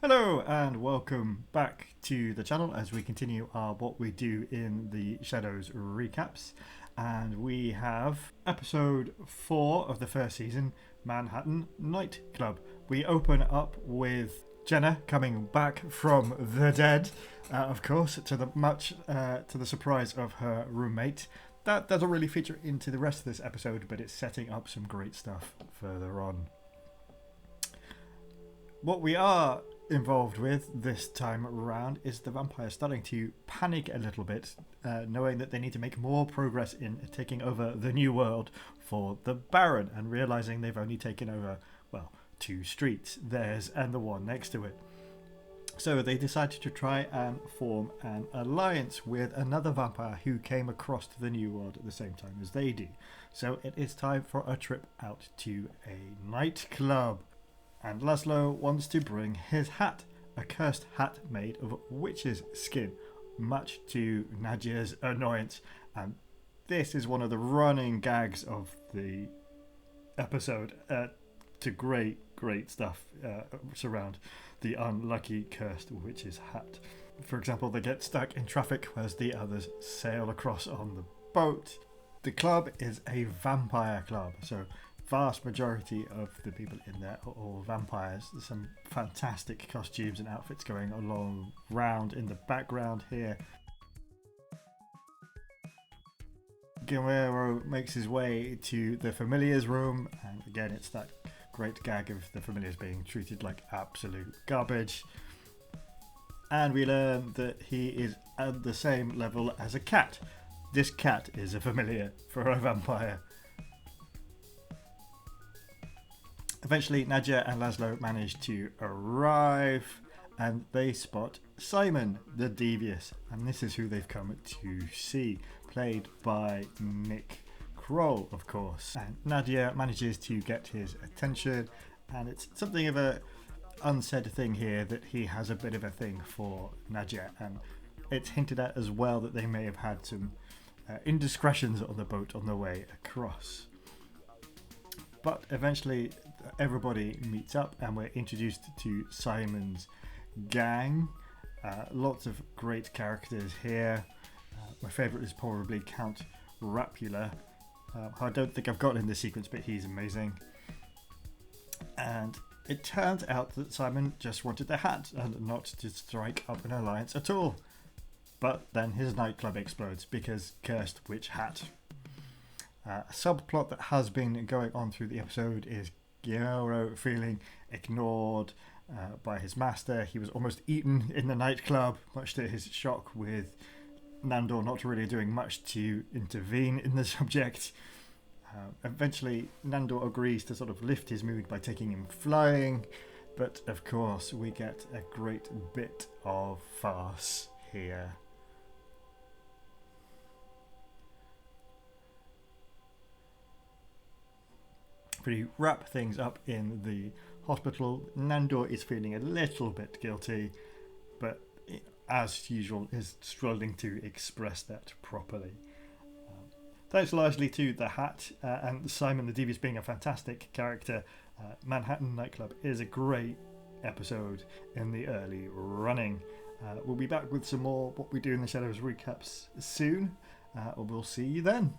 Hello and welcome back to the channel as we continue our What We Do in the Shadows recaps. And we have episode 4 of the first season, Manhattan Nightclub. We open up with Jenna coming back from the dead, of course, to the surprise of her roommate. That doesn't really feature into the rest of this episode, but it's setting up some great stuff further on. What we are involved with this time around is the vampires starting to panic a little bit, knowing that they need to make more progress in taking over the new world for the Baron, and realizing they've only taken over, well, 2 streets, theirs and the one next to it. So they decided to try and form an alliance with another vampire who came across to the new world at the same time as they do. So it is time for a trip out to a nightclub. And Laszlo wants to bring his hat, a cursed hat made of witch's skin, much to Nadia's annoyance. And this is one of the running gags of the episode, to great stuff surround the unlucky cursed witch's hat. For example, they get stuck in traffic as the others sail across on the boat. The club is a vampire club, so vast majority of the people in there are all vampires. There's some fantastic costumes and outfits going along round in the background here. Guillermo makes his way to the familiars room, and again it's that great gag of the familiars being treated like absolute garbage. And we learn that he is at the same level as a cat. This cat is a familiar for a vampire. Eventually, Nadia and Laszlo manage to arrive, and they spot Simon the Devious, and this is who they've come to see, played by Nick Kroll, of course. And Nadia manages to get his attention, and it's something of a unsaid thing here that he has a bit of a thing for Nadia, and it's hinted at as well that they may have had some indiscretions on the boat on the way across. But eventually everybody meets up and we're introduced to Simon's gang. Lots of great characters here. My favourite is probably Count Rapula. I don't think I've got in this sequence, but he's amazing. And it turns out that Simon just wanted the hat and not to strike up an alliance at all. But then his nightclub explodes because cursed witch hat. A subplot that has been going on through the episode is Guillermo feeling ignored by his master. He was almost eaten in the nightclub, much to his shock, with Nandor not really doing much to intervene in the subject. Eventually, Nandor agrees to sort of lift his mood by taking him flying, but of course we get a great bit of farce here. To wrap things up in the hospital, Nandor is feeling a little bit guilty, but as usual is struggling to express that properly. Thanks largely to the hat and Simon the Devious being a fantastic character. Manhattan Nightclub is a great episode in the early running. We'll be back with some more What We Do in the Shadows recaps soon. We'll see you then.